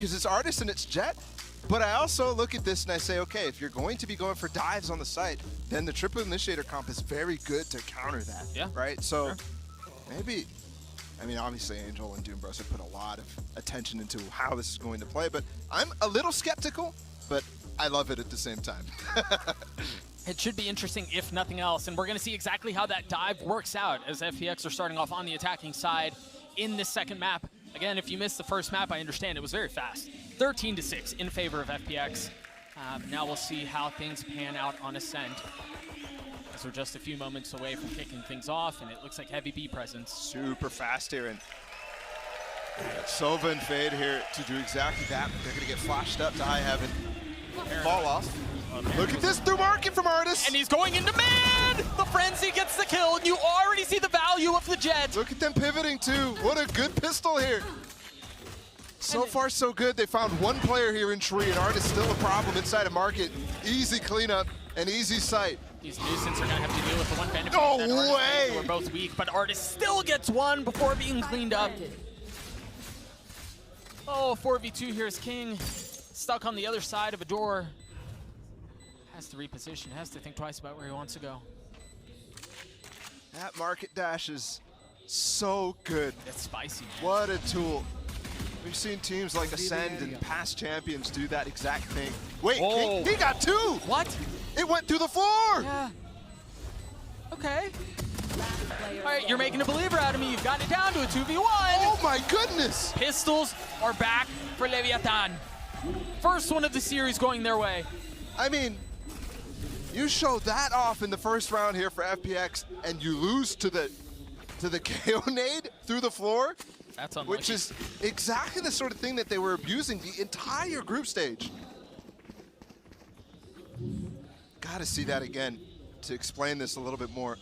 because it's Artist and it's Jet. But I also look at this and I say, okay, if you're going to be going for dives on the site, then the triple initiator comp is very good to counter that. Yeah. Right? So maybe, I mean, obviously Angel and Doombros have put a lot of attention into how this is going to play, but I'm a little skeptical, but I love it at the same time. It should be interesting, if nothing else, and we're going to see exactly how that dive works out as FPX are starting off on the attacking side in this second map. Again, if you missed the first map, I understand it was very fast. 13-6 in favor of FPX. Now we'll see how things pan out on Ascent, as we're just a few moments away from kicking things off, and it looks like heavy B presence. Super fast here, and Sova and Fade here to do exactly that. They're going to get flashed up to high heaven, fall off. Look at this through market from Artist. And he's going into man! The Frenzy gets the kill, and you already see the value of the Jet. Look at them pivoting too. What a good pistol here. So far, so good. They found one player here in Tree, and Artist still a problem inside of market. Easy cleanup and easy sight. These Nuisance are going to have to deal with the one benefit. No way! We're both weak, but Artist still gets one before being cleaned up. Oh, 4v2 here is King. Stuck on the other side of a door. Has to reposition, has to think twice about where he wants to go. That market dash is so good. It's spicy, man. What a tool. We've seen teams like Ascend and past champions do that exact thing. Wait, he got two! What? It went through the floor! Yeah. Okay. All right, you're making a believer out of me. You've gotten it down to a 2v1. Oh my goodness! Pistols are back for Leviatan. First one of the series going their way. I mean, you show that off in the first round here for FPX, and you lose to the KO nade through the floor. That's unlucky. Which is exactly the sort of thing that they were abusing the entire group stage. Gotta see that again to explain this a little bit more.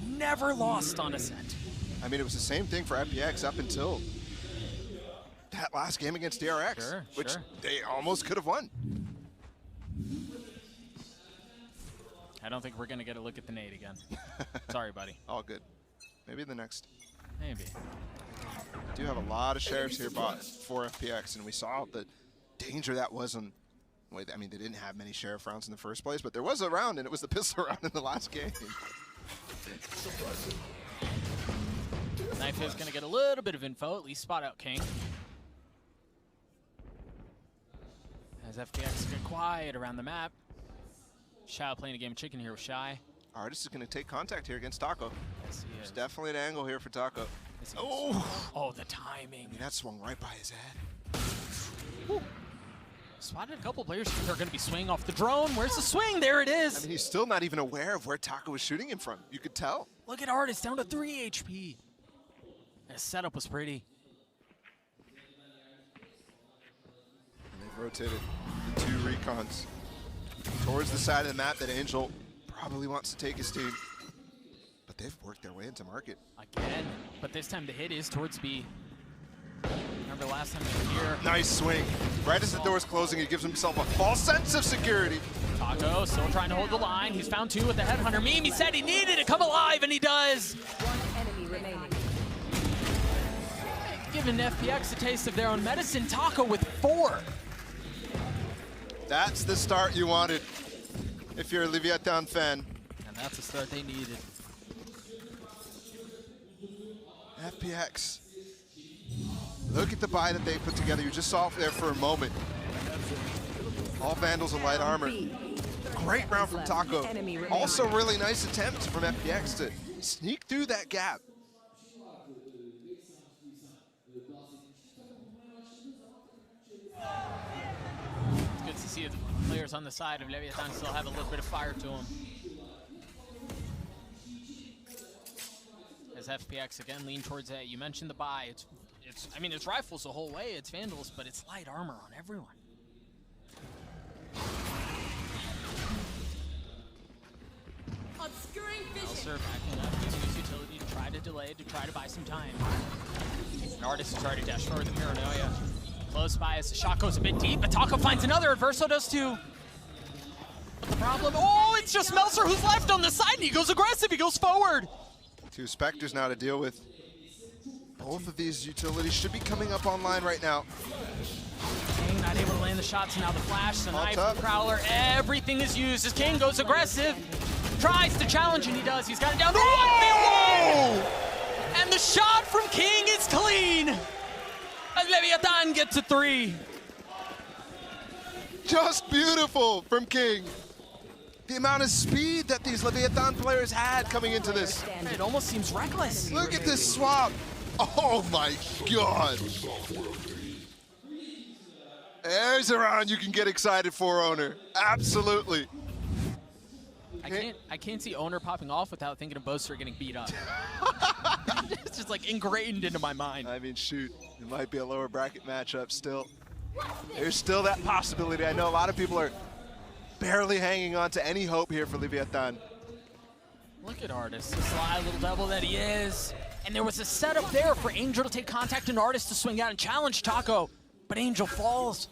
Never lost on Ascent. I mean, it was the same thing for FPX up until that last game against DRX, which they almost could have won. I don't think we're going to get a look at the nade again. Sorry, buddy. All good. Maybe the next. Maybe. Do have a lot of sheriffs here bought for FPX, and we saw the danger that was on. Wait, I mean, they didn't have many sheriff rounds in the first place, but there was a round, and it was the pistol round in the last game. Knife is going to get a little bit of info, at least spot out King. As FPX get quiet around the map. Shy playing a game of chicken here with Shy. Artist is going to take contact here against Taco. Yes, he is. There's definitely an angle here for Taco. Yes, oh, the timing. I mean, that swung right by his head. Woo. Spotted a couple players who are going to be swinging off the drone. Where's the swing? There it is. I mean, he's still not even aware of where Taco was shooting him from. You could tell. Look at Artist down to 3 HP. His setup was pretty. And they've rotated the two recons towards the side of the map that Angel probably wants to take his team. But they've worked their way into market. Again, but this time the hit is towards B. Remember last time they were here. Nice swing. Right as the door's closing, he gives himself a false sense of security. Taco still trying to hold the line. He's found two with the headhunter. Mimi said he needed to come alive, and he does. One enemy remaining. Giving FPX a taste of their own medicine. Taco with 4. That's the start you wanted if you're a Leviatan fan. And that's the start they needed. FPX. Look at the buy that they put together. You just saw it there for a moment. All Vandals and light armor. Great round from Taco. Also really nice attempt from FPX to sneak through that gap. It's good to see the players on the side of Leviatan still have a little bit of fire to them. As FPX again lean towards A. You mentioned the buy. I mean, it's rifles the whole way, it's Vandals, but it's light armor on everyone. Obscuring vision. Elser backing up, using his utility to try to delay, to try to buy some time. An Artist is trying to dash forward the paranoia. Close by as the shot goes a bit deep, but Taco finds another, Adverso does too. But the problem, it's just Meltzer who's left on the side, and he goes aggressive, he goes forward. Two Spectres now to deal with. Both of these utilities should be coming up online right now. King not able to land the shots, and now the flash, the knife, up. the prowler, everything is used as King goes aggressive. Tries to challenge, and he does. He's got it down to 1v1! And the shot from King is clean! As Leviatan gets a 3. Just beautiful from King. The amount of speed that these Leviatan players had coming into this. It almost seems reckless. Look at this swap. Oh my God. There's a round you can get excited for, Owner. Absolutely. I can't see Owner popping off without thinking of Boaster getting beat up. It's just like ingrained into my mind. I mean, shoot, it might be a lower bracket matchup still. There's still that possibility. I know a lot of people are barely hanging on to any hope here for Leviatan. Look at Artis, the sly little devil that he is. And there was a setup there for Angel to take contact and Artis to swing out and challenge Taco, but Angel falls.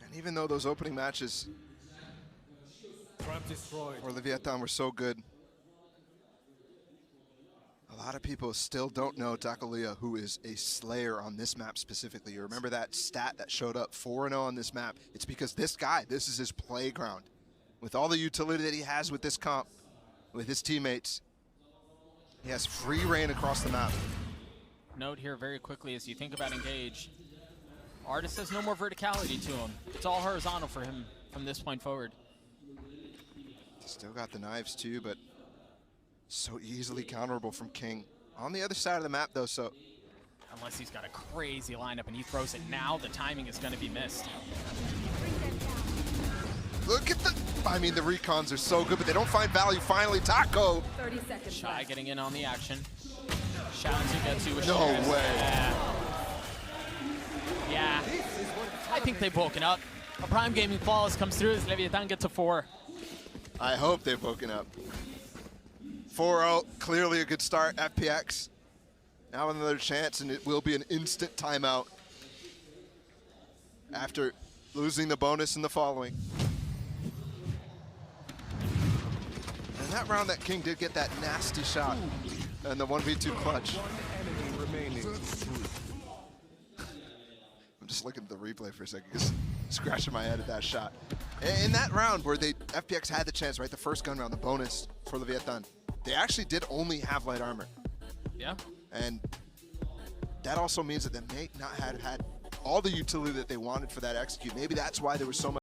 And even though those opening matches for Leviatan were so good, a lot of people still don't know Takolia, who is a slayer on this map specifically. You remember that stat that showed up 4-0 on this map? It's because this guy, this is his playground. With all the utility that he has with this comp, with his teammates, he has free reign across the map. Note here very quickly as you think about Engage, Artis has no more verticality to him. It's all horizontal for him from this point forward. Still got the knives too, but so easily counterable from King. On the other side of the map though, so. Unless he's got a crazy lineup and he throws it now, the timing is going to be missed. Look at the, I mean, the recons are so good, but they don't find value. Finally, Taco. 30 seconds. Shy getting in on the action. Shout to get to with No shares. way. Yeah. I think they've woken up. A Prime Gaming Flawless comes through as Leviatan gets a 4. I hope they've woken up. 4-0, clearly a good start, FPX. Now another chance, and it will be an instant timeout after losing the bonus in the following. And that round that King did get that nasty shot and the 1v2 clutch. I'm just looking at the replay for a second, just scratching my head at that shot. In that round where FPX had the chance, right, the first gun round, the bonus for Leviatan, they actually did only have light armor. Yeah. And that also means that they may not have had all the utility that they wanted for that execute. Maybe that's why there was so much.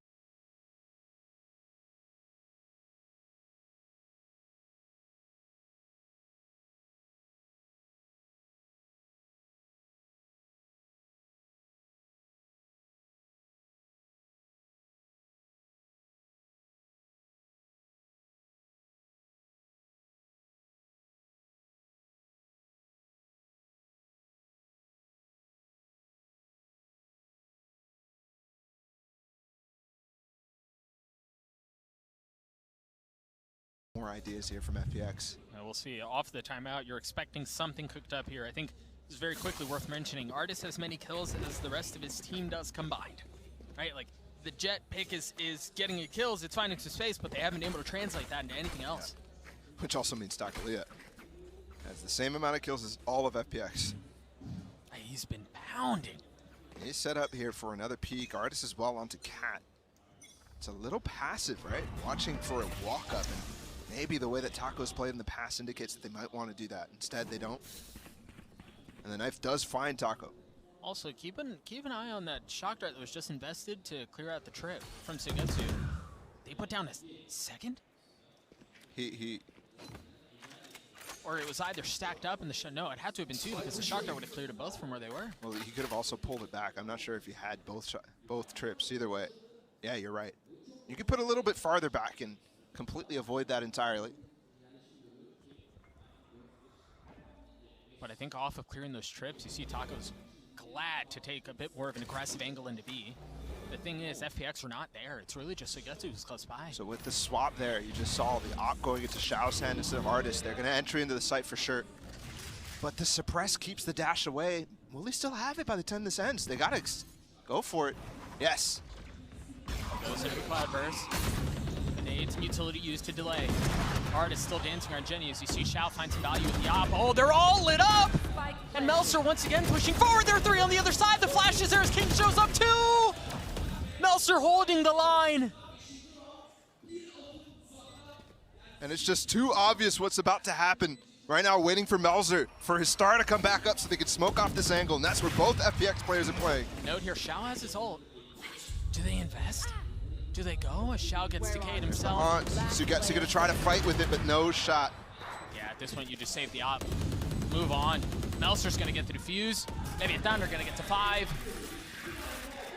More ideas here from FPX. We'll see. Off the timeout, you're expecting something cooked up here. I think this is very quickly worth mentioning. Artis has many kills as the rest of his team does combined. Right? Like, the Jet pick is getting the kills, it's finding some space, but they haven't been able to translate that into anything else. Yeah. Which also means Takolia has the same amount of kills as all of FPX. He's been pounding. He's set up here for another peek. Artis as well onto Cat. It's a little passive, right? Watching for a walk-up, and maybe the way that Taco's played in the past indicates that they might want to do that. Instead, they don't. And the knife does find Taco. Also, keep an eye on that shock dart that was just invested to clear out the trip from Sugetsu. They put down a second? Or it was either stacked up in the shot. No, it had to have been two because the shock dart would have cleared it both from where they were. Well, he could have also pulled it back. I'm not sure if he had both trips. Either way, yeah, you're right. You could put a little bit farther back and completely avoid that entirely. But I think off of clearing those trips, you see Taco's glad to take a bit more of an aggressive angle into B. The thing is, FPX are not there. It's really just Sugetsu who's close by. So with the swap there, you just saw the op going into Xiao's hand instead of Artis. They're going to entry into the site for sure. But the suppress keeps the dash away. Will they still have it by the time this ends? They got to go for it. Yes. Goes into the cloud burst. The grenade, some utility used to delay. Artist still dancing on Jenny as you see Xiao find some value with the op. Oh, they're all lit up! And Melser once again pushing forward. There are 3 on the other side. The flash is there as King shows up too! Melser holding the line. And it's just too obvious what's about to happen. Right now, waiting for Melser for his star to come back up so they can smoke off this angle, and that's where both FPX players are playing. Note here, Xiao has his ult. Do they invest? Do they go as Xiao gets decayed himself? Sugetsu gonna try to fight with it, but no shot. Yeah, at this point you just save the op. Move on. Melser's gonna get the defuse. Leviatan are gonna get to 5.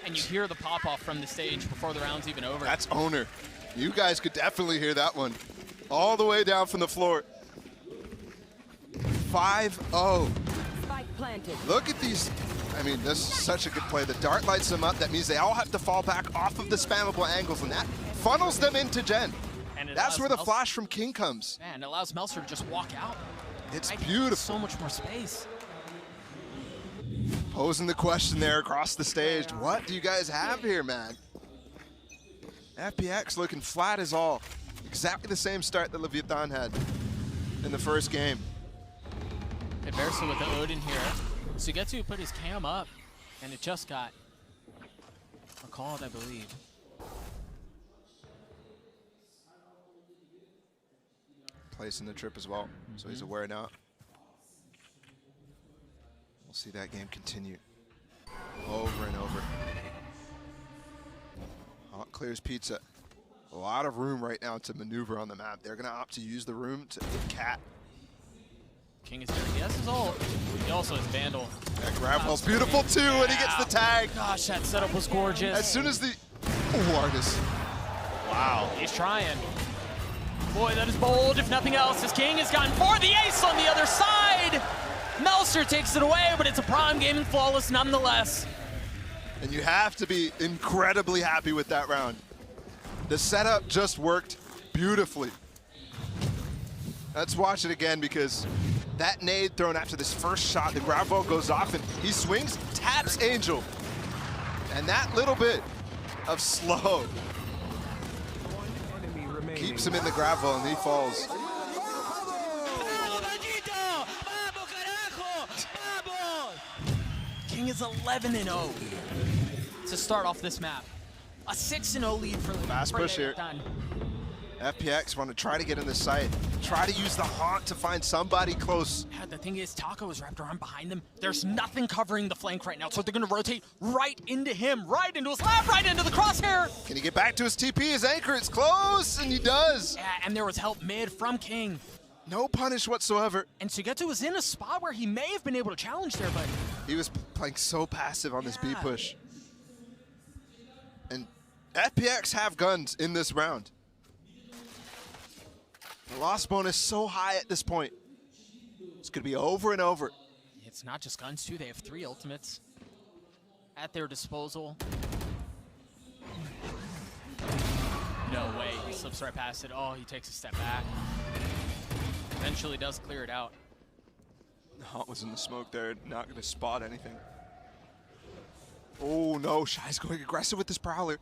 And you hear the pop-off from the stage before the round's even over. That's owner. You guys could definitely hear that one. All the way down from the floor. 5-0. Spike planted. Look at these. I mean, this is such a good play. The dart lights them up. That means they all have to fall back off of the spammable angles, and that funnels them into Gen. And that's where the flash from King comes. Man, it allows Melser to just walk out. It's beautiful. So much more space. Posing the question there across the stage. What do you guys have here, man? FPX looking flat as all. Exactly the same start that Leviatan had in the first game. Versa with the Odin here. Sugetsu put his cam up, and it just got recalled, I believe. Placing the trip as well, so he's aware now. We'll see that game continue over and over. Hot clears pizza. A lot of room right now to maneuver on the map. They're gonna opt to use the room to cat. King is there. He has his ult. He also has Vandal. That grab ball's beautiful too, and he gets the tag. Gosh, that setup was gorgeous. As soon as the Artist. Wow, he's trying. Boy, that is bold, if nothing else, as King has gotten for the ace on the other side. Melser takes it away, but it's a Prime Gaming flawless nonetheless. And you have to be incredibly happy with that round. The setup just worked beautifully. Let's watch it again, because that nade thrown after this first shot, the grab ball goes off and he swings, taps Angel. And that little bit of slow keeps him in the grab ball and he falls. King is 11-0 to start off this map. A 6-0 lead for Fast push here. FPX want to try to get in the site, try to use the haunt to find somebody close. Yeah, the thing is, Taco is wrapped around behind them. There's nothing covering the flank right now, so they're going to rotate right into him, right into his lap, right into the crosshair. Can he get back to his TP? His anchor, it's close, and he does. Yeah, and there was help mid from King. No punish whatsoever. And Sugetsu was in a spot where he may have been able to challenge there, but he was playing so passive on this B push. And FPX have guns in this round. The loss bonus so high at this point. It's going to be over and over. It's not just guns, too. They have 3 ultimates at their disposal. No way. He slips right past it. Oh, he takes a step back. Eventually does clear it out. The haunt was in the smoke there. Not going to spot anything. Oh, no. Shy's going aggressive with this Prowler.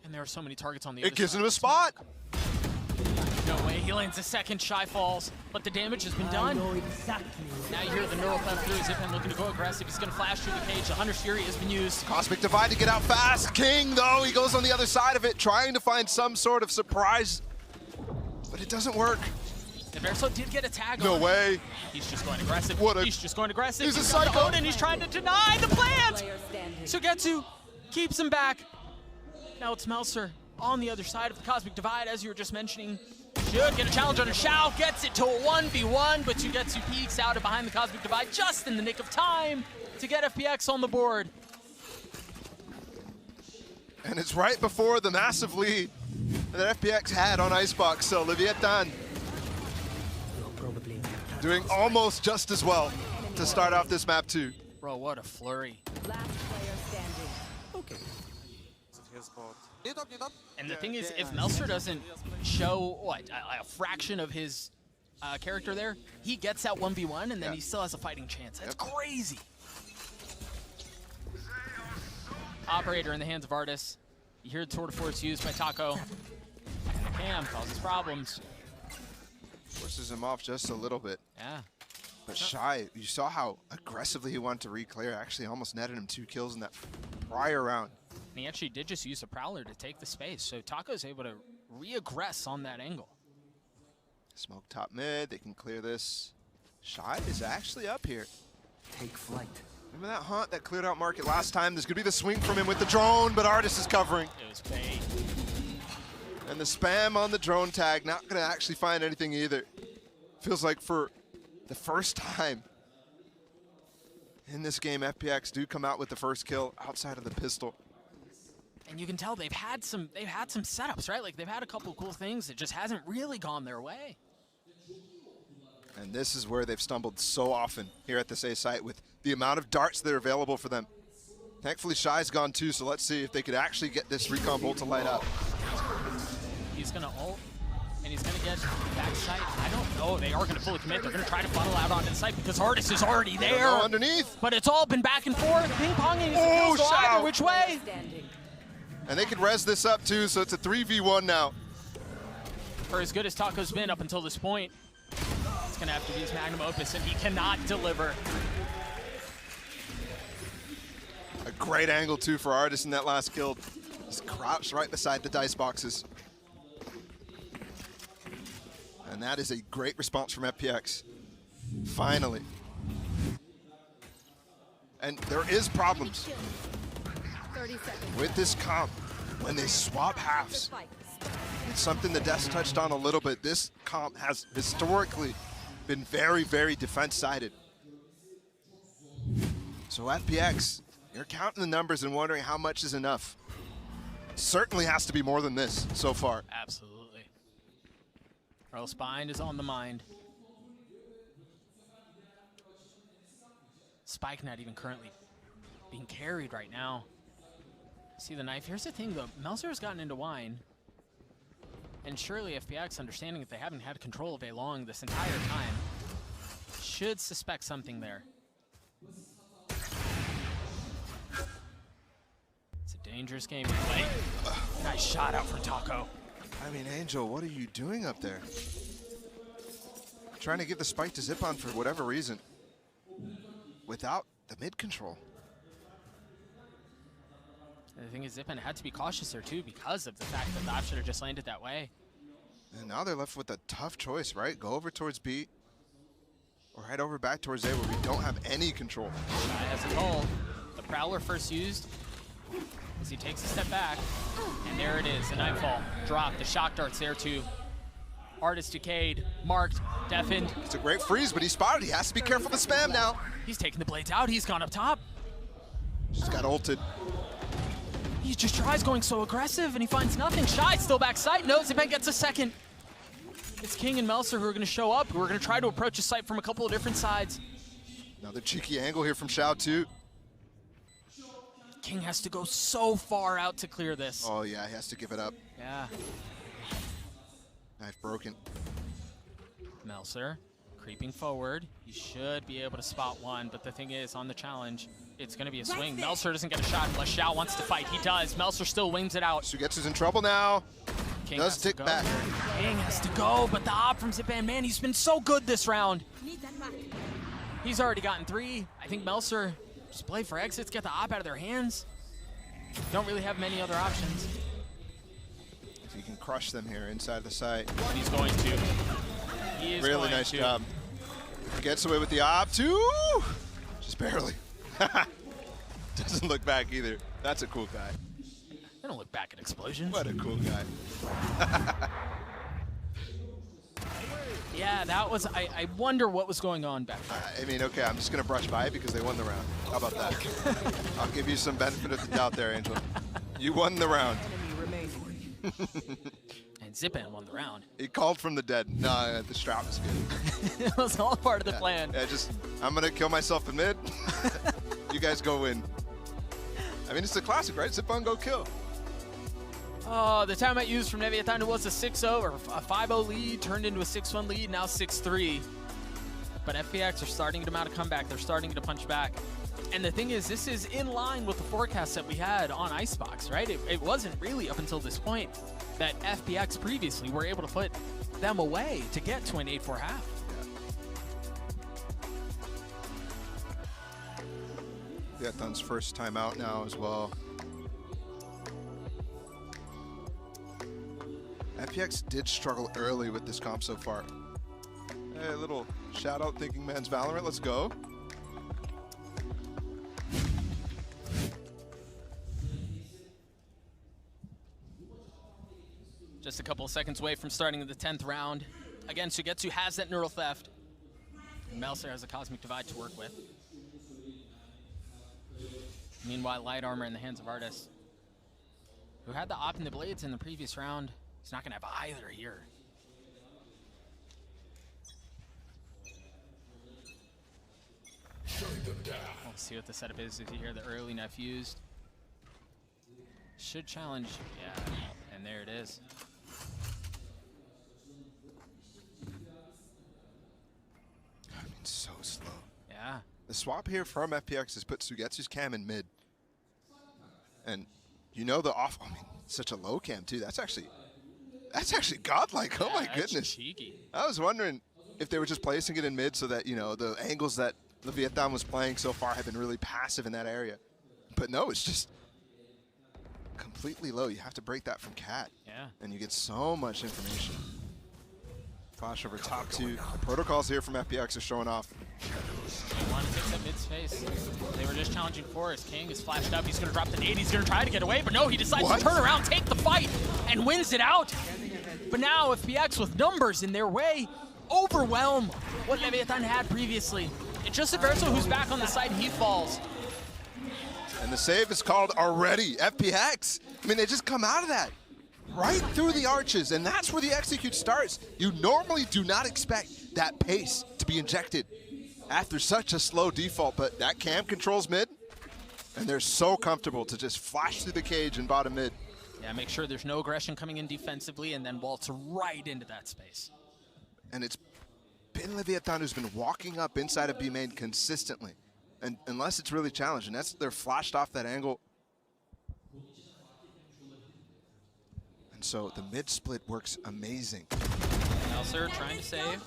And there are so many targets on the other side. It gives him a spot. No way, he lands a second, Shy falls, but the damage has been done. Now you hear the neural theft through. Zippin looking to go aggressive. He's going to flash through the cage. The Hunter's Fury has been used. Cosmic Divide to get out fast. King, though, he goes on the other side of it, trying to find some sort of surprise, but it doesn't work. And Verso did get a tag on. No way. He's just going aggressive. He's just going aggressive. He's a psycho. Odin, he's trying to deny the plant. Sugetsu keeps him back. Now it's Melser on the other side of the Cosmic Divide, as you were just mentioning. Should get a challenge on a Xiao, gets it to a 1v1, but Sugetsu peeks out of behind the Cosmic Divide just in the nick of time to get FPX on the board. And it's right before the massive lead that FPX had on Icebox, so Leviatan doing almost just as well to start off this map too. Bro, what a flurry. Last player standing. Okay. And the thing is, if Melser doesn't show, what, a fraction of his character there, he gets that 1v1 and then he still has a fighting chance. That's crazy. Operator in the hands of Artis. You hear the Tour de Force used by Taco. Cam causes problems. Forces him off just a little bit. Yeah. But Shy, you saw how aggressively he wanted to re-clear. Actually almost netted him 2 kills in that prior round. And he actually did just use a Prowler to take the space, so Taco's able to re-aggress on that angle. Smoke top mid, they can clear this. Shy is actually up here. Take flight. Remember that hunt that cleared out market last time? There's gonna be the swing from him with the drone, but Artist is covering. It was bait. And the spam on the drone tag, not gonna actually find anything either. Feels like for the first time in this game, FPX do come out with the first kill outside of the pistol. And you can tell they've had some setups, right? Like they've had a couple cool things that just hasn't really gone their way. And this is where they've stumbled so often here at this A site with the amount of darts that are available for them. Thankfully, Shy's gone too, so let's see if they could actually get this recon bolt to light up. He's gonna ult, and he's gonna get backside. I don't know, they are gonna fully commit. They're gonna try to funnel out onto the site because Artist is already there. Underneath. But it's all been back and forth, ping-ponging. Oh, so Shao. either which way. Standing. And they can res this up too, so it's a 3v1 now. For as good as Taco's been up until this point, it's gonna have to be his magnum opus, and he cannot deliver. A great angle too for Artist in that last kill. He's crouched right beside the dice boxes. And that is a great response from FPX. Finally. And there is problems 30 seconds. with this comp when they swap halves. It's something the Deaths touched on a little bit. This comp has historically been very, very defense-sided. So FPX, you're counting the numbers and wondering how much is enough. Certainly has to be more than this so far. Absolutely. Earl Spine is on the mind. Spike not even currently being carried right now. See the knife? Here's the thing though, Melzer has gotten into wine. And surely FPX, understanding that they haven't had control of A long this entire time, should suspect something there. It's a dangerous game to play. Nice shot out from Taco. I mean, Angel, what are you doing up there? Trying to give the spike to Zip on for whatever reason. Without the mid control. And the thing is, Zipan had to be cautious there too because of the fact that the op should have just landed that way. And now they're left with a tough choice, right? Go over towards B, or head over back towards A where we don't have any control. Shy has it hold. The Prowler first used as he takes a step back. And there it is, the Nightfall. Drop, the shock darts there too. Artist decayed, marked, deafened. It's a great freeze, but he's spotted. He has to be careful of the spam now. He's taking the blades out, he's gone up top. Just got ulted. He just tries going so aggressive and he finds nothing. Shy still backside, no, Zipan gets a second. It's King and Melzer who are gonna show up, who are gonna try to approach the site from a couple of different sides. Another cheeky angle here from Xiao too. King has to go so far out to clear this. Oh yeah, he has to give it up. Yeah. Knife broken. Melzer creeping forward. He should be able to spot one, but the thing is, on the challenge, it's going to be a swing. Melzer doesn't get a shot unless Xiao wants to fight. He does. Melzer still wings it out. Sugetsu's in trouble now. King Does has to tick go. back. King has to go, but the op from Zipan, man, he's been so good this round. He's already gotten 3. I think Melzer just play for exits, get the op out of their hands. Don't really have many other options. If he can crush them here inside the site. And he's going to. He is Really going nice to. job. Gets away with the op too. Just barely. Doesn't look back either. That's a cool guy. They don't look back at explosions. What a cool guy. Yeah, that was, I wonder what was going on back there. I mean, okay, I'm just going to brush by it because they won the round. How about that? I'll give you some benefit of the doubt there, Angel. You won the round. Enemy remaining. And Zipan won the round. He called from the dead. No, the strap is good. It was all part of the plan. Yeah, just, I'm going to kill myself in mid. You guys go win. I mean, it's a classic, right? Zip on, go kill. Oh, the timeout used from Leviatan was a 6-0 or a 5-0 lead, turned into a 6-1 lead, now 6-3. But FPX are starting to mount a comeback. They're starting to punch back. And the thing is, this is in line with the forecast that we had on Icebox, right? It wasn't really up until this point. that FPX previously were able to put them away to get to an 8-4 half. Leviatan's first time out now as well. FPX did struggle early with this comp so far. Hey, a little shout out Thinking Man's Valorant, let's go. Just a couple of seconds away from starting the 10th round. Again, Sugetsu has that neural theft. And Melser has a Cosmic Divide to work with. Meanwhile, Light Armor in the hands of Artis, who had the op in the blades in the previous round. He's not going to have either here. We'll see what the setup is if you hear the early Neff used. Should challenge, yeah, and there it is. I mean, so slow. Yeah. The swap here from FPX has put Sugetsu's cam in mid. And you know the off, I mean, such a low cam too. That's actually godlike. Oh my goodness. Cheeky. I was wondering if they were just placing it in mid so that, you know, the angles that Leviatan was playing so far have been really passive in that area. But no, it's just completely low. You have to break that from Cat. Yeah. And you get so much information. Flash over top two. The protocols here from FPX are showing off. They want to take that mid space. They were just challenging Forrest. King is flashed up. He's going to drop the nade. He's going to try to get away, but no, he decides to turn around, take the fight, and wins it out. But now FPX, with numbers in their way, overwhelm what Leviatan had previously. It's just Averso who's back on the side. He falls. And the save is called already. FPX. I mean, they just come out of that. Right through the arches, and that's where the execute starts. You normally do not expect that pace to be injected after such a slow default, but that cam controls mid, and they're so comfortable to just flash through the cage and bottom mid. Yeah, make sure there's no aggression coming in defensively, and then waltz right into that space. And it's been Leviatan who's been walking up inside of B main consistently, and unless it's really challenged, and they're flashed off that angle. And so the mid split works amazing. Melser trying to save.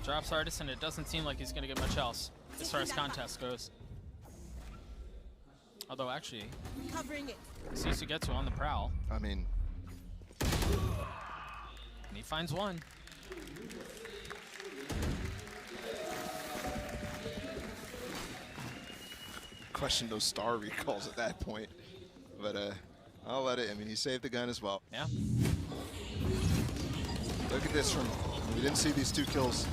Drops Artis, and it doesn't seem like he's going to get much else as far as contest goes. Although, actually, see Sugetsu on the prowl. I mean, and he finds one. question those star recalls at that point. But I'll let it. I mean, he saved the gun as well. Yeah. Look at this from, we didn't see these 2 kills.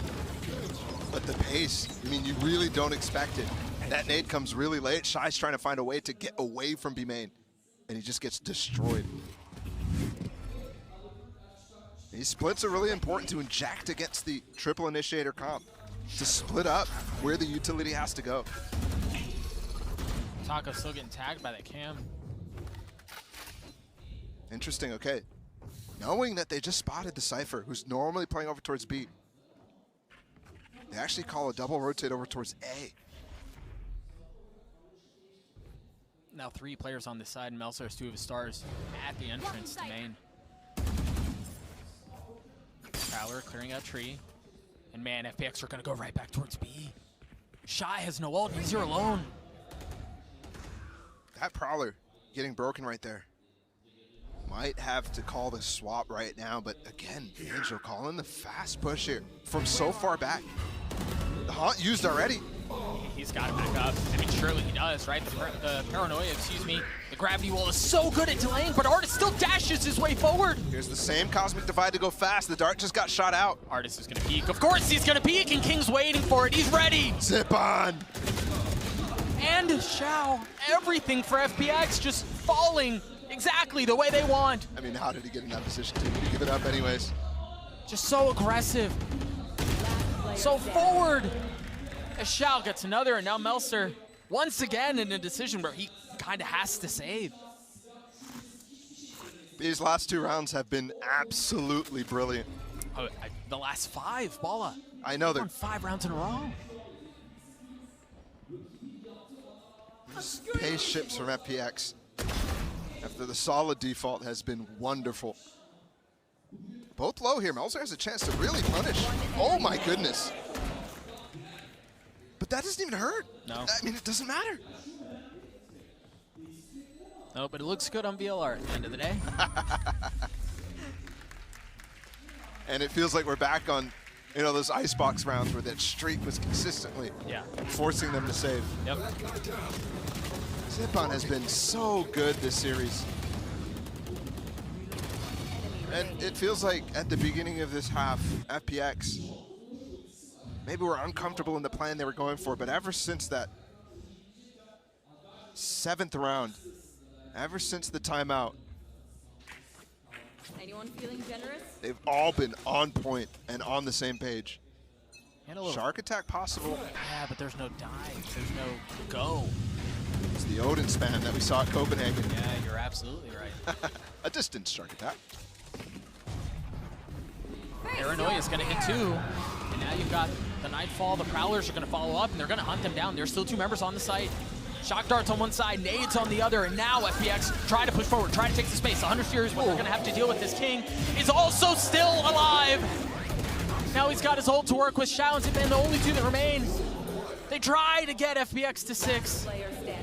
But the pace, I mean, you really don't expect it. That nade comes really late. Shy's trying to find a way to get away from B main, and he just gets destroyed. These splits are really important to inject against the triple initiator comp, to split up where the utility has to go. Taco's still getting tagged by that cam. Interesting, okay. Knowing that they just spotted the Cypher, who's normally playing over towards B, they actually call a double rotate over towards A. Now 3 players on this side, and Melser has 2 of his stars at the entrance to main. Prowler clearing out tree. And man, FPX are gonna go right back towards B. Shy has no ult, he's here alone. That Prowler getting broken right there. Might have to call the swap right now, but again, Angel calling the fast push here from so far back. The haunt used already. He's got to back up. I mean, surely he does, right? The paranoia, excuse me. The gravity wall is so good at delaying, but Artis still dashes his way forward. Here's the same Cosmic Divide to go fast. The dart just got shot out. Artis is going to peek. Of course he's going to peek, and King's waiting for it. He's ready. Zip on. And Xiao, everything for FPX just falling exactly the way they want. I mean, how did he get in that position to give it up anyways? Just so aggressive. So forward. As Xiao gets another, and now Melser once again in a decision where he kind of has to save. These last 2 rounds have been absolutely brilliant. Oh, the last 5, Bala. I know they're won 5 rounds in a row. pace ships from FPX. the solid default has been wonderful. Both low here. Melzer has a chance to really punish. Oh my goodness. But that doesn't even hurt. No. I mean, it doesn't matter. No, but it looks good on VLR at the end of the day. And it feels like we're back on, you know, those icebox rounds where that streak was consistently forcing them to save. Yep. Zippon has been so good this series. And it feels like at the beginning of this half, FPX, maybe we're uncomfortable in the plan they were going for, but ever since that 7th round, ever since the timeout, Anyone feeling generous? they've all been on point and on the same page. And a little, Shark attack possible. yeah, but there's no dive. There's no go. It's the Odin spam that we saw at Copenhagen. Yeah, you're absolutely right. A distance shark attack. Paranoia is going to hit 2. And now you've got the Nightfall. The Prowlers are going to follow up, and they're going to hunt them down. There's still 2 members on the site. Shock darts on one side, nades on the other, and now FPX try to push forward, try to take the space. 100 Furies, what they're going to have to deal with. This King is also still alive. Now he's got his ult to work with. Shao and Zippin, the only 2 that remain. They try to get FPX to 6,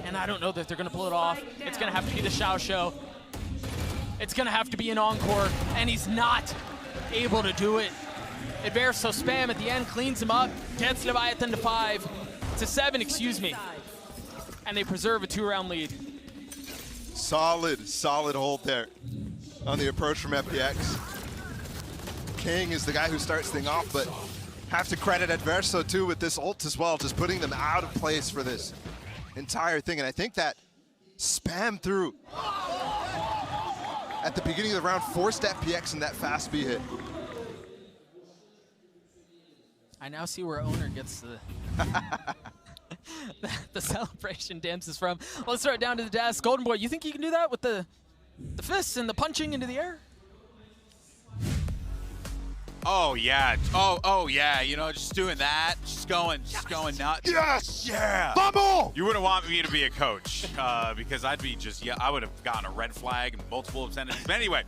and I don't know that they're going to pull it off. It's going to have to be the Shao show. It's going to have to be an encore, and he's not able to do it. Adverso spam at the end cleans him up, gets Leviatan to 5, to 7, excuse me. And they preserve a 2-round lead. Solid, solid hold there on the approach from FPX. King is the guy who starts things off, but have to credit Adverso too with this ult as well, just putting them out of place for this entire thing. And I think that spam through at the beginning of the round forced FPX in that fast B hit. I now see where owner gets the the celebration dances from. Let's throw it down to the desk. Golden Boy, you think you can do that with the fists and the punching into the air? Oh yeah. Oh yeah. You know, just doing that, just going nuts. Yes! Yeah. Bumble! You wouldn't want me to be a coach because I'd be just I would have gotten a red flag and multiple obscenities. But anyway,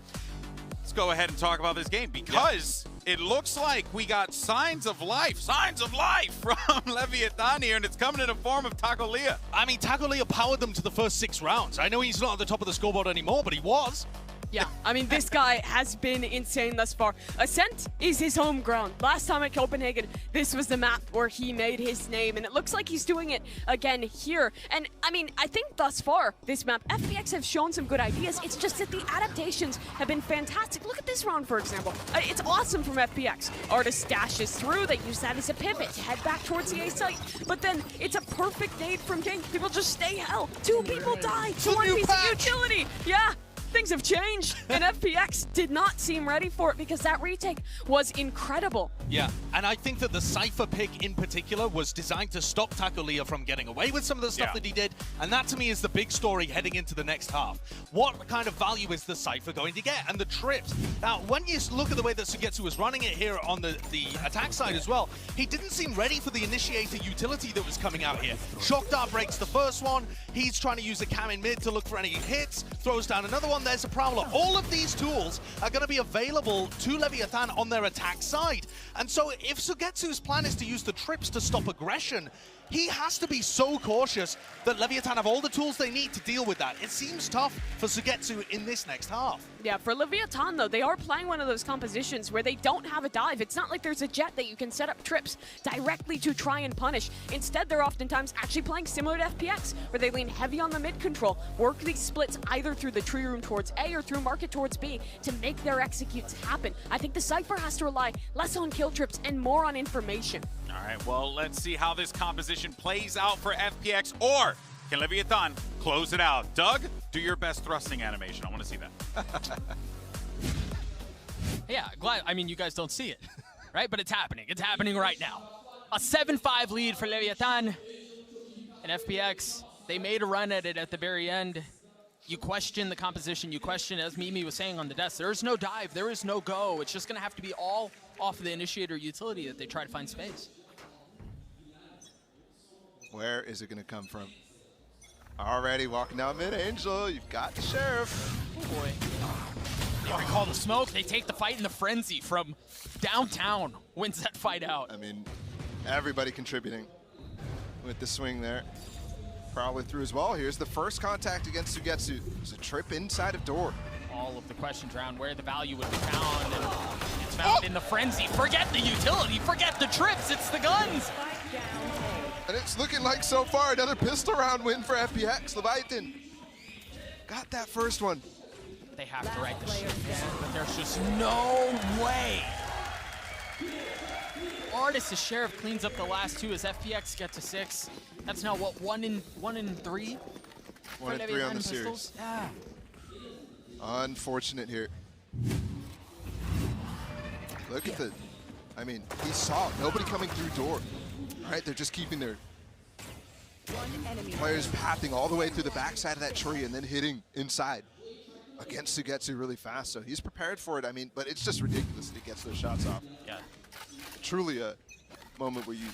let's go ahead and talk about this game because it looks like we got signs of life from Leviatan here, and it's coming in the form of Taco Leah. I mean, Taco Leah powered them to the first 6 rounds. I know he's not at the top of the scoreboard anymore, but he was. Yeah, I mean, this guy has been insane thus far. Ascent is his home ground. Last time at Copenhagen, this was the map where he made his name, and it looks like he's doing it again here. And, I mean, I think thus far, this map, FPX have shown some good ideas. It's just that the adaptations have been fantastic. Look at this round, for example. It's awesome from FPX. Artist dashes through. They use that as a pivot to head back towards the A site. But then it's a perfect nade from King. People just stay hell. 2 people die. 1 piece of utility. Yeah. Things have changed, and FPX did not seem ready for it because that retake was incredible. Yeah, and I think that the Cypher pick in particular was designed to stop Taco Leah from getting away with some of the stuff that he did, and that to me is the big story heading into the next half. What kind of value is the Cypher going to get? And the trips. Now, when you look at the way that Sugetsu was running it here on the attack side as well, he didn't seem ready for the initiator utility that was coming out here. Shock Dart breaks the first one. He's trying to use the cam in mid to look for any hits, throws down another one. There's a Prowler. All of these tools are going to be available to Leviatan on their attack side. And so if Sugetsu's plan is to use the trips to stop aggression, he has to be so cautious that Leviatan have all the tools they need to deal with that. It seems tough for Sugetsu in this next half. Yeah, for Leviatan, though, they are playing one of those compositions where they don't have a dive. It's not like there's a jet that you can set up trips directly to try and punish. Instead, they're oftentimes actually playing similar to FPX, where they lean heavy on the mid control, work these splits either through the tree room towards A or through market towards B to make their executes happen. I think the Cypher has to rely less on kill trips and more on information. All right, well, let's see how this composition plays out for FPX, or can Leviatan close it out? Doug, do your best thrusting animation. I want to see that. Yeah, glad. I mean, you guys don't see it, right? But it's happening. It's happening right now. A 7-5 lead for Leviatan. And FPX, they made a run at it at the very end. You question the composition. You question, as Mimi was saying on the desk, there is no dive. There is no go. It's just going to have to be all off of the initiator utility that they try to find space. Where is it going to come from? Already walking down mid, Angel. You've got the Sheriff. Oh boy. They recall the smoke. They take the fight in the frenzy from downtown. Wins that fight out. I mean, everybody contributing with the swing there. Probably through as well. Here's the first contact against Sugetsu. It's a trip inside of door. All of the questions around where the value would be found, and it's found in the frenzy. Forget the utility, forget the trips, it's the guns. And it's looking like so far another pistol round win for FPX. Leviatan got that first one. They have to right the ship, but there's just no way. Artis' Sheriff cleans up the last two as FPX get to 6. That's now what, 1 in 3? 1 in 3 on the pistols? series. Yeah. Unfortunate here. Look at the, I mean, he saw nobody coming through door. Right, they're just keeping their players pathing all the way through the backside of that tree and then hitting inside against Sugetsu really fast. So he's prepared for it. I mean, but it's just ridiculous that he gets those shots off. Yeah. Truly a moment where you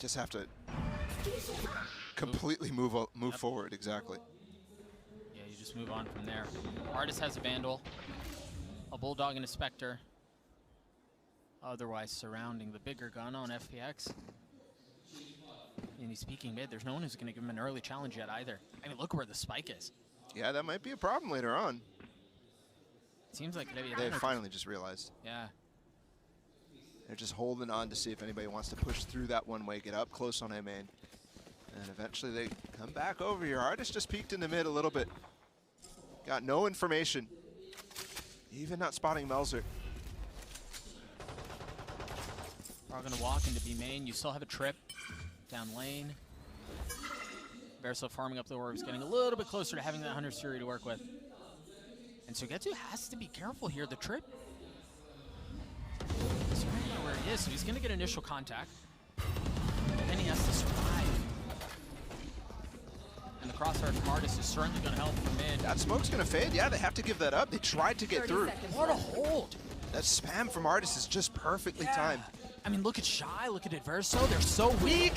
just have to completely move forward. Exactly. Yeah, you just move on from there. Artis has a Vandal, a Bulldog and a Spectre. Otherwise surrounding the bigger gun on FPX. And he's peeking mid. There's no one who's going to give him an early challenge yet either. I mean, look where the spike is. Yeah, that might be a problem later on. It seems like They finally just realized. Yeah. They're just holding on to see if anybody wants to push through that one way, get up close on A main. And eventually they come back over here. Artis just peeked in the mid a little bit. Got no information. Even not spotting Melzer. Are going to walk into B main. You still have a trip down lane. Verso farming up the orbs, getting a little bit closer to having that Hunter's Fury to work with. And Sugetsu has to be careful here. The trip. He's trying to know where he is, so he's going to get initial contact. And then he has to survive. And the crossfire from Artis is certainly going to help from mid. That smoke's going to fade. Yeah, they have to give that up. They tried to get through. What a hold. That spam from Artis is just perfectly timed. I mean, look at Shy, look at Adverso. They're so weak.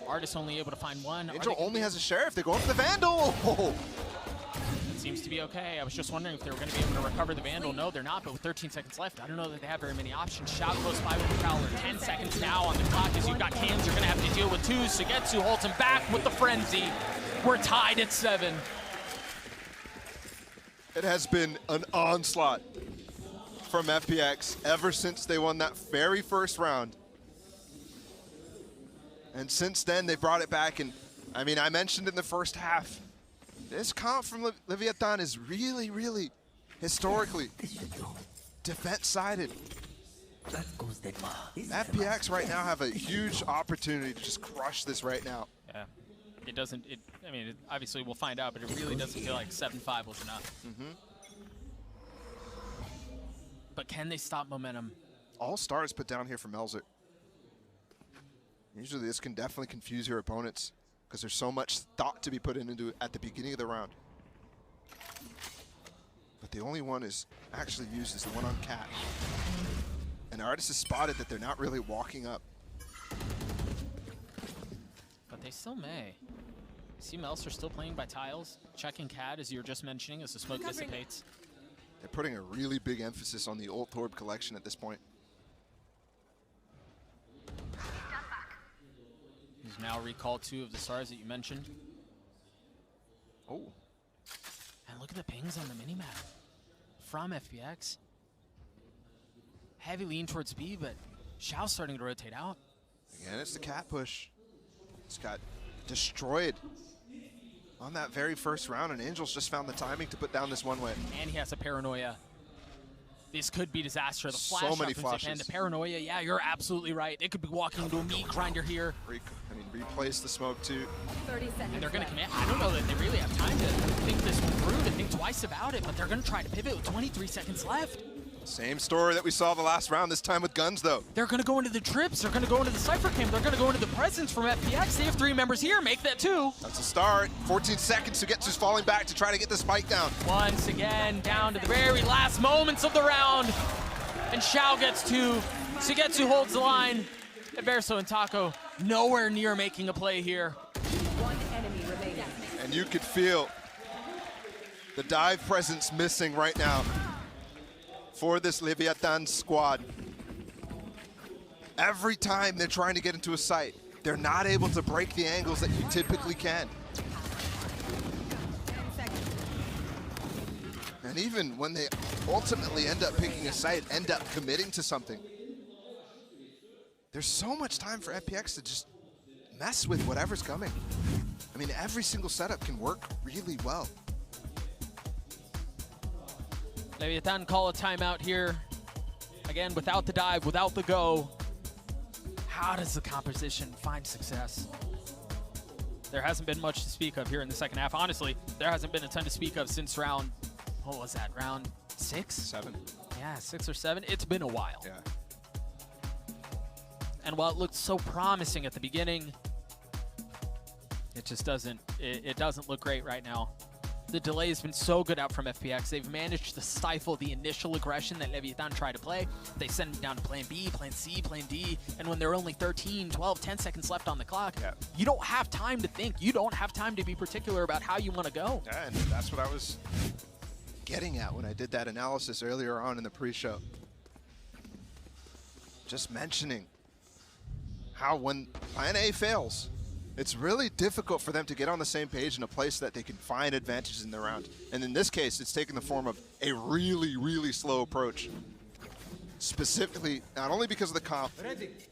Artis only able to find one. Angel only has a Sheriff. They're going for the Vandal. Oh. It seems to be okay. I was just wondering if they were going to be able to recover the Vandal. No, they're not, but with 13 seconds left, I don't know that they have very many options. Shout close by with the Prowler. 10 seconds now on the clock as you've got cams. You're going to have to deal with 2. Sugetsu holds him back with the Frenzy. We're tied at 7. It has been an onslaught from FPX ever since they won that very first round. And since then, they brought it back. And I mean, I mentioned in the first half, this comp from Leviatan is really, really historically defense-sided. FPX right now have a huge opportunity to just crush this right now. Yeah. It doesn't, I mean, obviously we'll find out, but it really doesn't feel like 7-5 was enough. But can they stop momentum? All stars put down here for Melzer. Usually this can definitely confuse your opponents because there's so much thought to be put into it at the beginning of the round. But the only one is actually used is the one on Cat. And Artis has spotted that they're not really walking up. But they still may. See Melzer still playing by tiles, checking Cat as you were just mentioning as the smoke dissipates. They're putting a really big emphasis on the ult orb collection at this point. He's now recalled 2 of the stars that you mentioned. Oh. And look at the pings on the minimap from FPX. Heavy lean towards B, but Xiao's starting to rotate out. Again, it's the Cat push. It's got destroyed on that very first round, and Angel's just found the timing to put down this one way. And he has a Paranoia. This could be disaster. The flash So many up in flashes. Japan, the Paranoia, yeah, you're absolutely right. They could be walking into a meat grinder here. Replace the smoke too. 30 seconds. And they're going to commit. I don't know that they really have time to think this one through, to think twice about it, but they're going to try to pivot with 23 seconds left. Same story that we saw the last round, this time with guns though. They're going to go into the trips. They're going to go into the Cypher Camp. They're going to go into the presence from FPX. They have 3 members here. Make that 2. That's a start. 14 seconds. Sugetsu's falling back to try to get the spike down. Once again, down to the very last moments of the round. And Xiao gets 2. Sugetsu holds the line. Verso and Taco nowhere near making a play here. One enemy remaining. And you could feel the dive presence missing right now for this Leviatan squad. Every time they're trying to get into a site, they're not able to break the angles that you typically can. And even when they ultimately end up picking a site, end up committing to something, there's so much time for FPX to just mess with whatever's coming. I mean, every single setup can work really well. Leviatan call a timeout here. Again, without the dive, without the go. How does the composition find success? There hasn't been much to speak of here in the second half. Honestly, there hasn't been a ton to speak of since round, what was that, round 6? 7. Yeah, 6 or 7. It's been a while. Yeah. And while it looked so promising at the beginning, it just doesn't, it doesn't look great right now. The delay has been so good out from FPX. They've managed to stifle the initial aggression that Leviatan tried to play. They send him down to plan B, plan C, plan D, and when there are only 13, 12, 10 seconds left on the clock, you don't have time to think. You don't have time to be particular about how you want to go. Yeah, and that's what I was getting at when I did that analysis earlier on in the pre-show. Just mentioning how when plan A fails, it's really difficult for them to get on the same page in a place that they can find advantages in the round. And in this case, it's taken the form of a really, really slow approach. Specifically, not only because of the comp,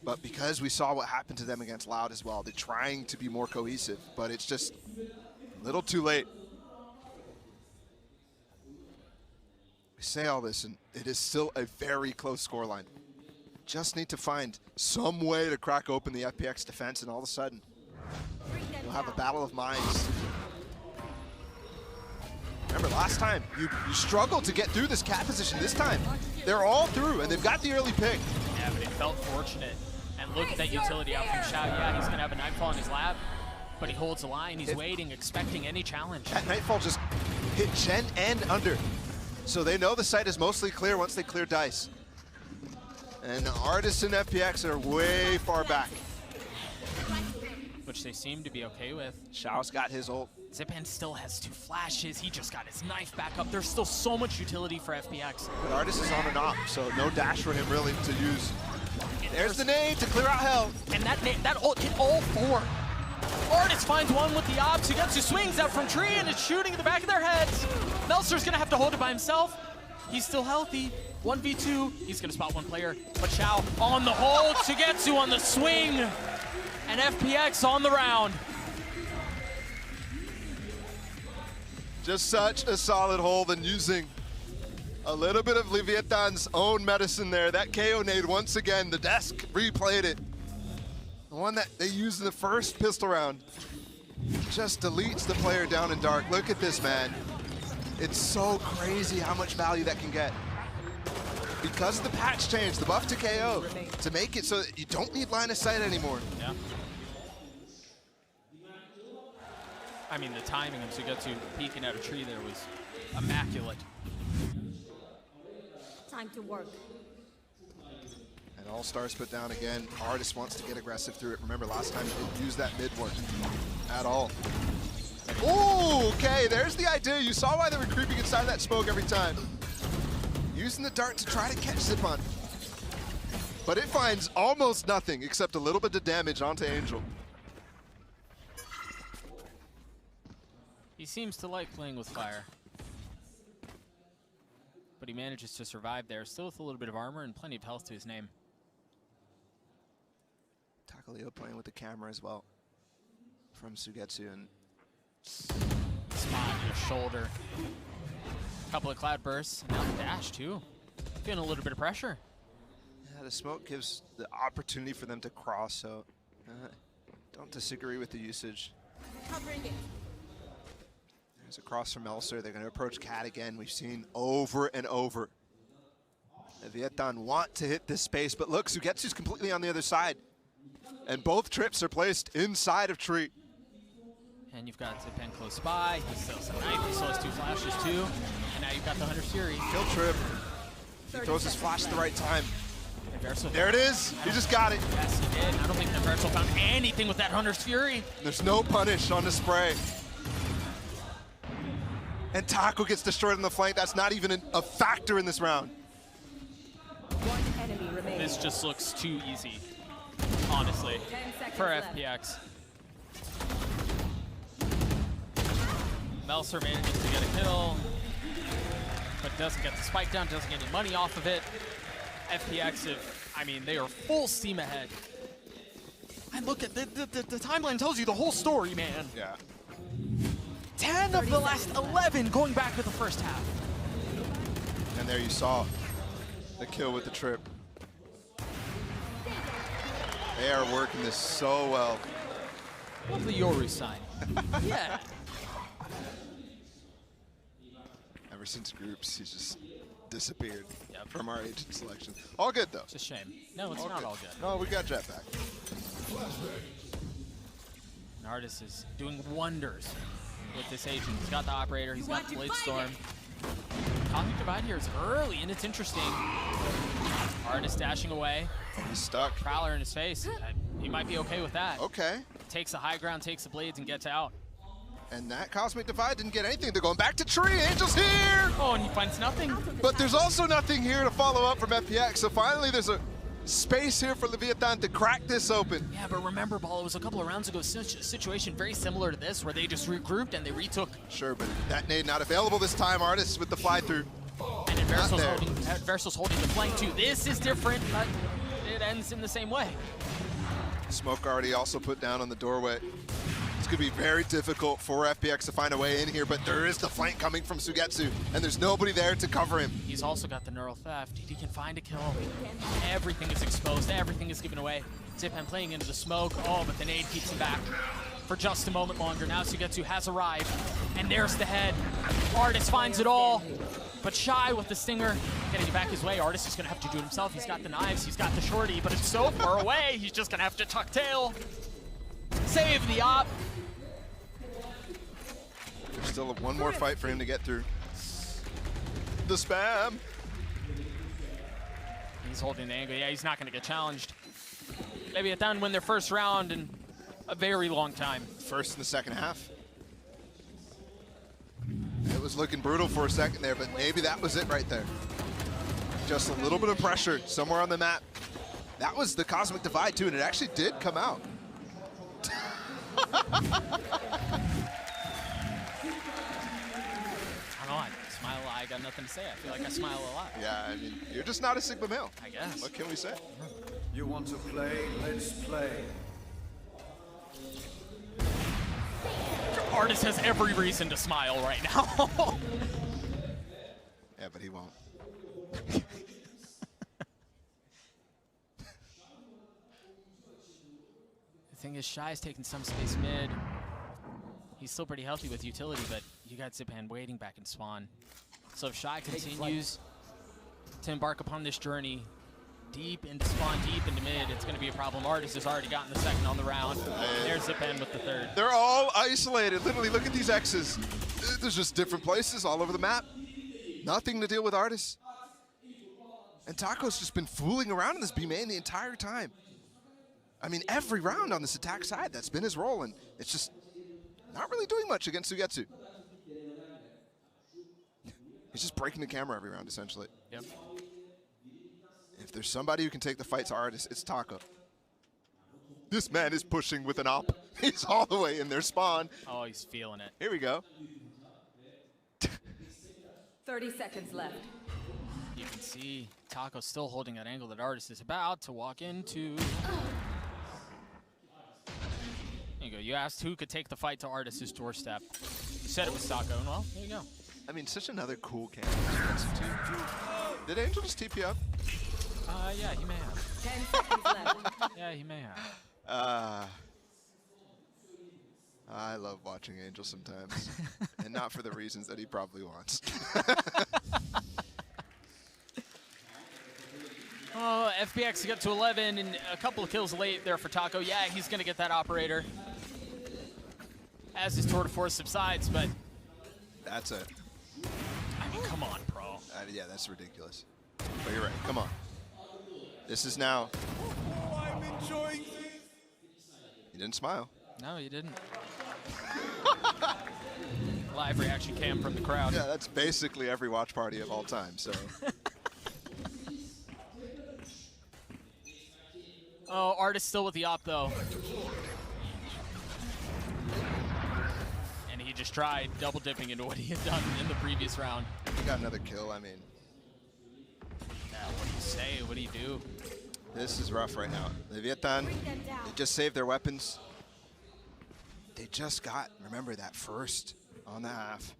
but because we saw what happened to them against Loud as well. They're trying to be more cohesive, but it's just a little too late. We say all this, and it is still a very close scoreline. Just need to find some way to crack open the FPX defense, and all of a sudden, we'll have a battle of minds. Remember, last time, you struggled to get through this cat position. This time, they're all through, and they've got the early pick. Yeah, but it felt fortunate. And look at that utility out from Xiao. Yeah, he's going to have a Nightfall in his lap, but he holds the line. He's waiting, expecting any challenge. That Nightfall just hit Gen and under. So they know the site is mostly clear once they clear Dice. And Artists and FPX are way far back. Which they seem to be okay with. Xiao's got his ult. Zipan still has 2 flashes. He just got his knife back up. There's still so much utility for FPX. But Artist is on and off, so no dash for him really to use. There's the nade to clear out hell. And that ult hit all 4. Artist finds one with the ops. Sugetsu swings out from tree and it's shooting in the back of their heads. Meltzer's gonna have to hold it by himself. He's still healthy. 1v2. He's gonna spot one player. But Xiao on the hold. Sugetsu on the swing. And FPX on the round. Just such a solid hold, and using a little bit of Leviatan's own medicine there. That KO nade, once again, the desk replayed it. The one that they used in the first pistol round just deletes the player down in dark. Look at this, man. It's so crazy how much value that can get. Because of the patch change, the buff to KO, to make it so that you don't need line of sight anymore. Yeah. I mean, the timing of Sugetsu peeking out a tree there was immaculate. Time to work. And All Stars put down again. Artist wants to get aggressive through it. Remember, last time he didn't use that mid work at all. Ooh, okay, there's the idea. You saw why they were creeping inside that smoke every time. Using the dart to try to catch Zipan. But it finds almost nothing except a little bit of damage onto Angel. He seems to like playing with fire. But he manages to survive there, still with a little bit of armor and plenty of health to his name. Takaleo playing with the camera as well from Sugetsu, and Spot on his shoulder. Couple of cloud bursts, now the dash too. Feeling a little bit of pressure. yeah, the smoke gives the opportunity for them to cross, so don't disagree with the usage. Covering it. There's a cross from Meltzer. They're going to approach Cat again. We've seen over and over. Leviatan want to hit this space, but look, Sugetsu's completely on the other side. And both trips are placed inside of tree. And you've got Zipan close by. He still has a knife. He still has 2 flashes too. And now you've got the Hunter Fury. Kill trip. He throws his flash at the right time. Verso. There it is. He just got it. Yes, he did. I don't think that Verso found anything with that Hunter's Fury. There's no punish on the spray. And Taco gets destroyed on the flank. That's not even a factor in this round. One enemy remaining. This just looks too easy, honestly, 10 seconds for left. FPX. Melser manages to get a kill, but doesn't get the spike down, doesn't get any money off of it. FPX, I mean, they are full steam ahead. And look at the timeline tells you the whole story, man. Yeah. 10 of the last 11 going back to the first half. And there you saw the kill with the trip. They are working this so well. Love the Yoru sign. Yeah. Ever since groups, he's just disappeared Yep. from our agent selection. All good, though. It's a shame. No, it's not all good. No, we got Jet back. An artist is doing wonders with this agent. He's got the operator, he's got the Blade Storm. Cosmic Divide here is early, and it's interesting. Artist dashing away. He's stuck. Prowler in his face. He might be okay with that. Okay. Takes the high ground, takes the blades, and gets out. And that Cosmic Divide didn't get anything. They're going back to tree. Angel's here! Oh, and he finds nothing. But there's also nothing here to follow up from FPX. So finally, there's a space here for Leviatan to crack this open. Yeah, but remember, Ball, it was a couple of rounds ago, situation very similar to this, where they just regrouped and they retook. Sure, but that nade not available this time. Artist with the fly-through. And then there. Verso's holding the flank too. This is different, but it ends in the same way. Smoke already also put down on the doorway. It's going to be very difficult for FPX to find a way in here, but there is the flank coming from Sugetsu, and there's nobody there to cover him. He's also got the neural theft. He can find a kill. Everything is exposed. Everything is given away. Zipan playing into the smoke. Oh, but the nade keeps him back for just a moment longer. Now Sugetsu has arrived, and there's the head. Artist finds it all, but Shy with the stinger, getting it back his way. Artist is going to have to do it himself. He's got the knives. He's got the shorty, but it's so far away. He's just going to have to tuck tail. Save the op. There's still one more fight for him to get through. The spam. He's holding the angle. Yeah, he's not going to get challenged. Leviatan win their first round in a very long time. First in the second half. It was looking brutal for a second there, but maybe that was it right there. Just a little bit of pressure somewhere on the map. That was the Cosmic Divide too, and it actually did come out. I got nothing to say. I feel like I smile a lot. Yeah, I mean, you're just not a Sigma male. I guess. What can we say? You want to play? Let's play. Artist has every reason to smile right now. Yeah, but he won't. The thing is, Shy is taking some space mid. He's still pretty healthy with utility, but you got Zipan waiting back in spawn. So if Shy continues to embark upon this journey deep into spawn, deep into mid, it's going to be a problem. Artist has already gotten the second on the round. There's Zipan with the third. They're all isolated. Literally, look at these X's. There's just different places all over the map. Nothing to deal with Artists. And Taco's just been fooling around in this B main the entire time. I mean, every round on this attack side, that's been his role, and it's just not really doing much against Sugetsu. He's just breaking the camera every round, essentially. Yep. If there's somebody who can take the fight to Artist, it's Taco. This man is pushing with an op. He's all the way in their spawn. Oh, he's feeling it. Here we go. 30 seconds left. You can see Taco still holding that angle that Artist is about to walk into. There you go. You asked who could take the fight to Artist's doorstep. You said it was Taco, and well, there you go. I mean, such another cool camera. Did Angel just TP up? Yeah, he may have. 10 seconds left. Yeah, he may have. I love watching Angel sometimes, and not for the reasons that he probably wants. Oh, FPX got to 11 and a couple of kills late there for Taco. Yeah, he's going to get that operator as his tour de force subsides, but That's it. I mean, come on, bro. Yeah, that's ridiculous. But you're right. Come on. This is now. I'm enjoying this. He didn't smile. No, you didn't. Live reaction cam from the crowd. Yeah, that's basically every watch party of all time, so. Oh, Artist still with the op, though. And he just tried double dipping into what he had done in the previous round. He got another kill, I mean. Yeah, what do you say? What do you do? This is rough right now. Leviatan, they just saved their weapons. They just got, remember, that first on the half.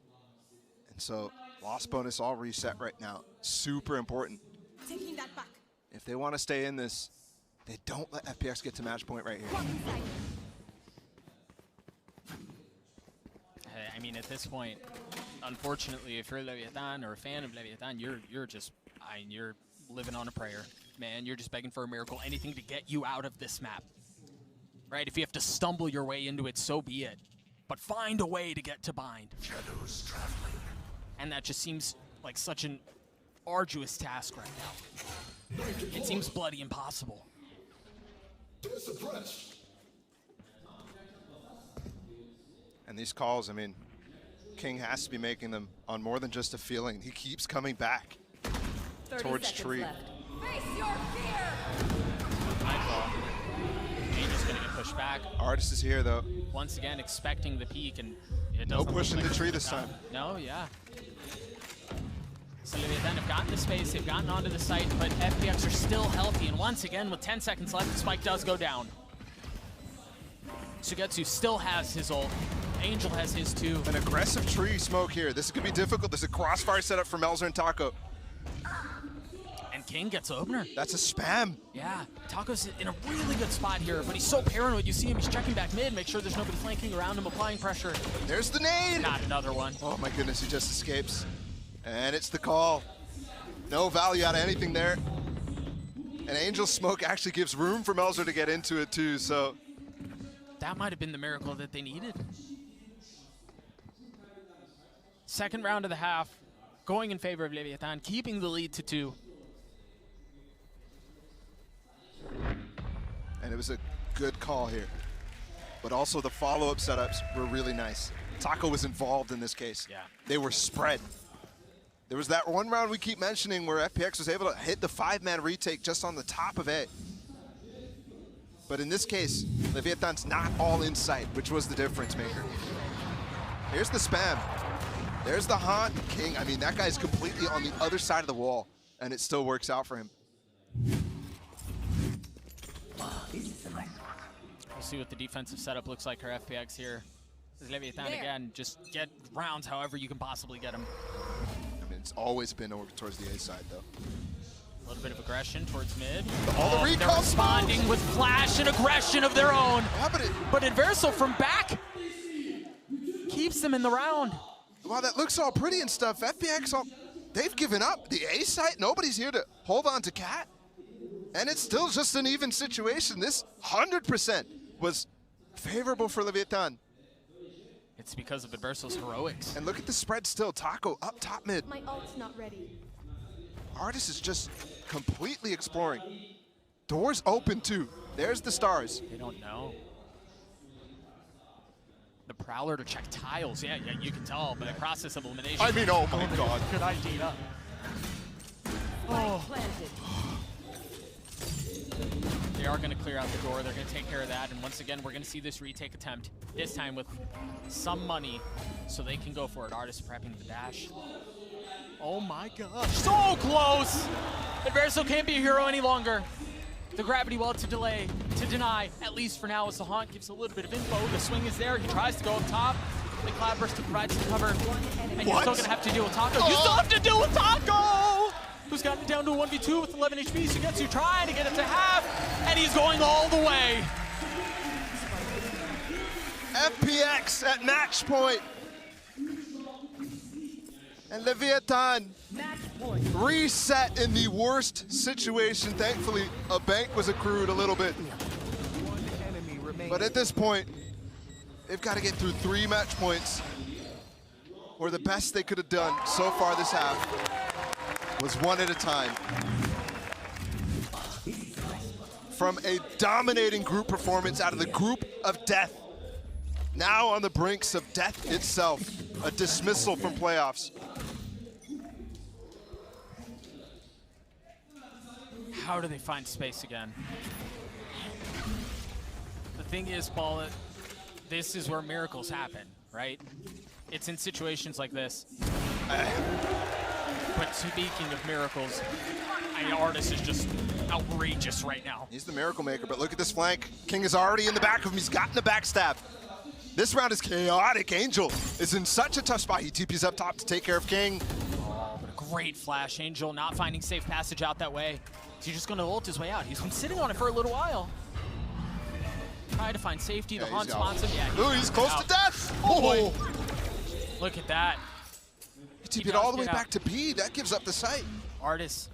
And so, loss bonus all reset right now. Super important. Taking that back. If they want to stay in this, they don't let FPX get to match point right here. I mean, at this point, unfortunately, if you're Leviatan or a fan of Leviatan, you're just, you're living on a prayer, man. You're just begging for a miracle, anything to get you out of this map, right? If you have to stumble your way into it, so be it. But find a way to get to bind. Shadows traveling. And that just seems like such an arduous task right now. It seems bloody impossible. And these calls, I mean, King has to be making them on more than just a feeling. He keeps coming back 30 towards seconds tree. left. Face your fear! Nightfall. Angel's gonna get pushed back. Artist is here, though. Once again, expecting the peak, and it No doesn't pushing look like the tree it's this time. No, yeah. So Leviatan have gotten the space, they've gotten onto the site, but FPX are still healthy, and once again, with 10 seconds left, the spike does go down. Sugetsu still has his ult. Angel has his too. An aggressive tree smoke here. This could be difficult. There's a crossfire set up for Melzer and Taco. And King gets opener. That's a spam. Yeah, Taco's in a really good spot here, but he's so paranoid. You see him, he's checking back mid, make sure there's nobody flanking around him, applying pressure. There's the nade. Not another one. Oh my goodness, he just escapes. And it's the call. No value out of anything there. And Angel's smoke actually gives room for Melzer to get into it too, so. That might have been the miracle that they needed. Second round of the half, going in favor of Leviatan, keeping the lead to 2. And it was a good call here. But also the follow-up setups were really nice. Taco was involved in this case. Yeah. They were spread. There was that one round we keep mentioning where FPX was able to hit the 5-man retake just on the top of A. But in this case, Leviatan's not all in sight, which was the difference maker. Here's the spam. There's the haunt. King, I mean, that guy's completely on the other side of the wall, and it still works out for him. We'll see what the defensive setup looks like for FPX here. This is Leviatan again, just get rounds however you can possibly get them. I mean, it's always been over towards the A side, though. A little bit of aggression towards mid. All the They're recall responding smokes. with flash and aggression of their own. Yeah, But Adverso from back keeps them in the round. while that looks all pretty and stuff, FPX, they've given up. The A site, nobody's here to hold on to Cat. And it's still just an even situation. This 100% was favorable for Leviatan. It's because of Adverso's heroics. And look at the spread still. Taco up top mid. My ult's not ready. Artist is just completely exploring. Doors open too. There's the stars. They don't know. The Prowler to check tiles. Yeah, you can tell by the process of elimination. I mean, oh my God. Good idea. Spike planted. They are going to clear out the door. They're going to take care of that. And once again, we're going to see this retake attempt. This time with some money so they can go for it. Artist prepping the dash. Oh my gosh. So close! Adverso can't be a hero any longer. The gravity well to delay, to deny, at least for now, as the Haunt gives a little bit of info. The swing is there. He tries to go up top. The Cloudburst to provide some cover. And you're still going to have to deal with Taco. You still have to deal with Taco! Who's gotten it down to a 1v2 with 11 HP. Sugetsu trying to get it to half, and he's going all the way. FPX at match point. And Leviatan Match point. reset in the worst situation. Thankfully, a bank was accrued a little bit. But at this point, they've got to get through 3 match points, or the best they could have done so far this half was 1 at a time. from a dominating group performance out of the group of death. Now on the brinks of death itself, a dismissal from playoffs. How do they find space again? The thing is, Paul, this is where miracles happen, right? It's in situations like this. But speaking of miracles, Artis is just outrageous right now. He's the miracle maker, but look at this flank. King is already in the back of him. He's gotten the backstab. This round is chaotic. Angel is in such a tough spot. He TPs up top to take care of King. Oh, but a great flash. Angel not finding safe passage out that way. Is he just going to ult his way out? He's been sitting on it for a little while. Try to find safety. The Hunt spots him. Yeah, Ooh, he's close to death. Oh, boy. Look at that. He TP'd all the way back to B. That gives up the site. Artis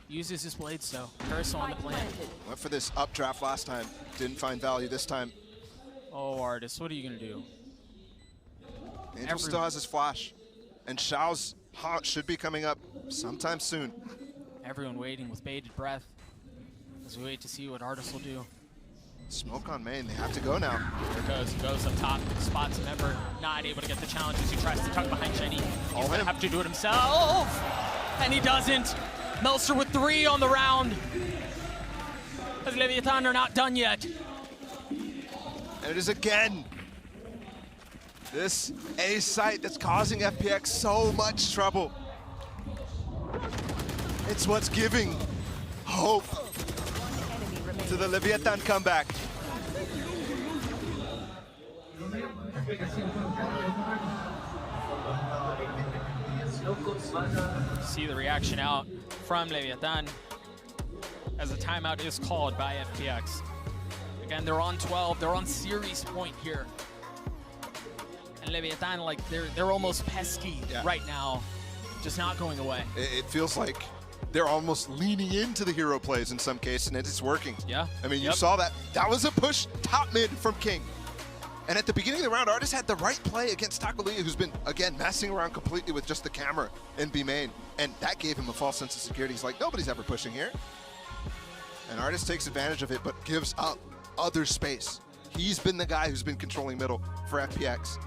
uses his blades, though. Curso on the plant. Went for this updraft last time. Didn't find value this time. Oh, Artis, what are you going to do? Angel still has his flash. And Xiao's haunt should be coming up sometime soon. Everyone waiting with bated breath as we wait to see what Artis will do. Smoke on main. They have to go now. There goes. He goes up top. Spots a member. Not able to get the challenges. He tries to tuck behind Shiny. He's going to have to do it himself. And he doesn't. Melster with 3 on the round. As Leviatan are not done yet. And it is again this A site that's causing FPX so much trouble. It's what's giving hope to the Leviatan comeback. See the reaction out from Leviatan as a timeout is called by FPX. Again, they're on 12. They're on series point here. And Leviatan, like, they're almost pesky right now. Just not going away. It feels like they're almost leaning into the hero plays in some cases, and it's working. Yeah. I mean, you saw that. That was a push top mid from King. And at the beginning of the round, Artis had the right play against Takulia, who's been, again, messing around completely with just the camera in B main. And that gave him a false sense of security. He's like, nobody's ever pushing here. And Artis takes advantage of it, but gives up other space. He's been the guy who's been controlling middle for FPX.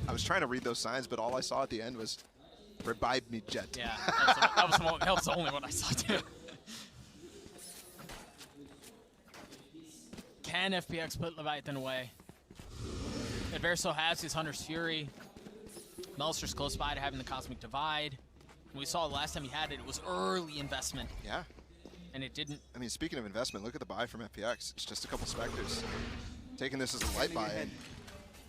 I was trying to read those signs, but all I saw at the end was revive me, Jet. Yeah, that was the only one I saw too. Can FPX put Leviathan away? Adverso has his Hunter's Fury. Melster's close by to having the Cosmic Divide. We saw the last time he had it, it was early investment. Yeah. And it didn't. I mean, speaking of investment, look at the buy from FPX. It's just a couple Spectres. Taking this as a light buy, and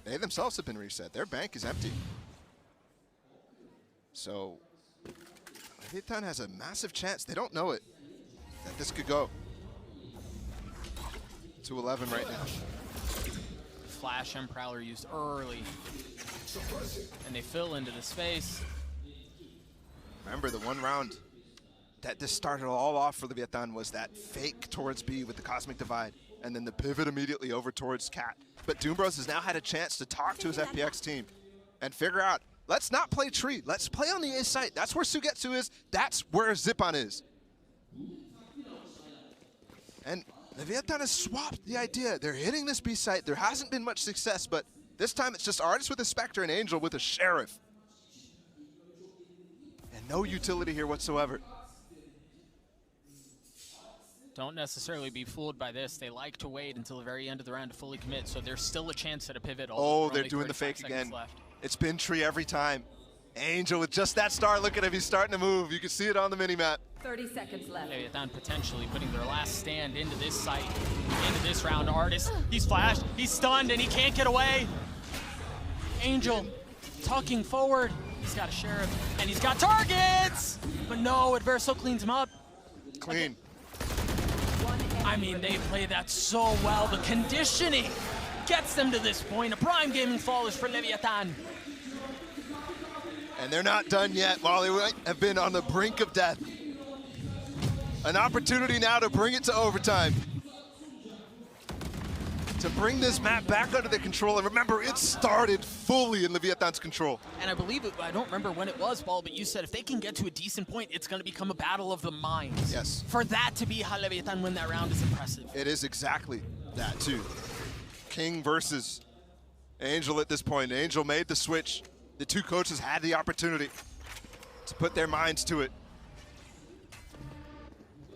they themselves have been reset. Their bank is empty. So, Leviatan has a massive chance. They don't know it, that this could go to 11 right now. Flash and Prowler used early. And they fill into the space. Remember, the one round that this started all off for Leviatan was that fake towards B with the Cosmic Divide, and then the pivot immediately over towards Cat. But Doombros has now had a chance to talk to his FPX team and figure out, let's not play tree, let's play on the A site. That's where Sugetsu is, that's where Zippon is. And Leviatan has swapped the idea. They're hitting this B site, there hasn't been much success, but this time it's just Artis with a Spectre and Angel with a Sheriff. And no utility here whatsoever. Don't necessarily be fooled by this. They like to wait until the very end of the round to fully commit, so there's still a chance at a pivot. Oh, they're doing the fake again. Left. It's been tree every time. Angel with just that star, look at him, he's starting to move. You can see it on the mini-map. 30 seconds left. Leviathan potentially putting their last stand into this site, into this round. Artis, he's flashed, he's stunned, and he can't get away. Angel tucking forward. He's got a Sheriff, and he's got targets! But no, Adverso cleans him up. Clean. I mean, they play that so well. The conditioning gets them to this point. A prime gaming flawless for Leviathan. And they're not done yet. While they have been on the brink of death. An opportunity now to bring it to overtime. to bring this map back under their control. And remember, it started fully in Leviatan's control. And I believe, I don't remember when it was, Ball, but you said if they can get to a decent point, it's going to become a battle of the minds. Yes. For that to be how Leviatan win that round is impressive. It is exactly that, too. King versus Angel at this point. Angel made the switch. The two coaches had the opportunity to put their minds to it.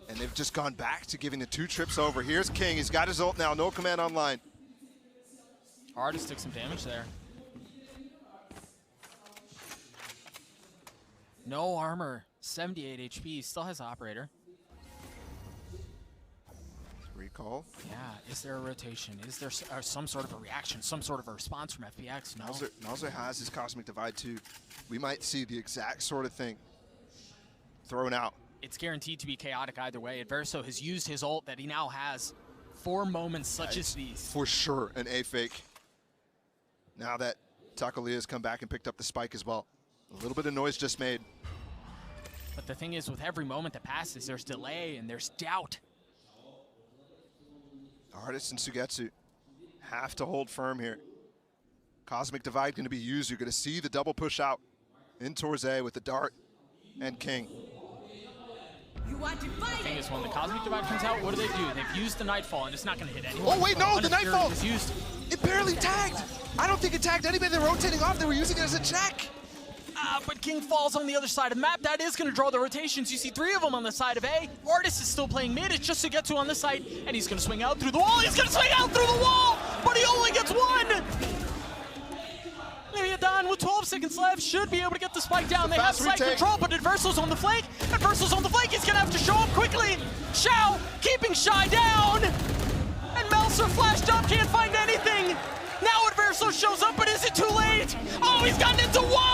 And they've just gone back to giving the 2 trips over. Here's King. He's got his ult now. No command online. Artist took some damage there. No armor. 78 HP. Still has operator. Recall. Yeah. Is there a rotation? Is there some sort of a reaction? Some sort of a response from FPX? No. Nalzer has his Cosmic Divide too. We might see the exact sort of thing thrown out. It's guaranteed to be chaotic either way. Adverso has used his ult that he now has for moments such as these. For sure an A fake. Now that Tacolia has come back and picked up the spike as well. A little bit of noise just made. But the thing is, with every moment that passes, there's delay and there's doubt. Artist and Sugetsu have to hold firm here. Cosmic Divide going to be used. You're going to see the double push out in towards A with the Dart and King. The thing is, when the Cosmic Divide comes out, what do? They've used the Nightfall, and it's not going to hit anyone. Oh, wait, no, the Nightfall! Is used. It barely tagged! I don't think it tagged anybody. They're rotating off. They were using it as a check. But King falls on the other side of the map. That is going to draw the rotations. You see 3 of them on the side of A. Artist is still playing mid. It's just Sugetsu on this side, and he's going to swing out through the wall. He's going to swing out through the wall, but he only gets 1! Leviatan with 12 seconds left should be able to get the spike down. They have spike control, but Adverso's on the flank. Adverso's on the flank. He's going to have to show up quickly. Xiao keeping Shy down. And Melser flashed up, can't find anything. Now Adverso shows up, but is it too late? Oh, he's gotten into 1!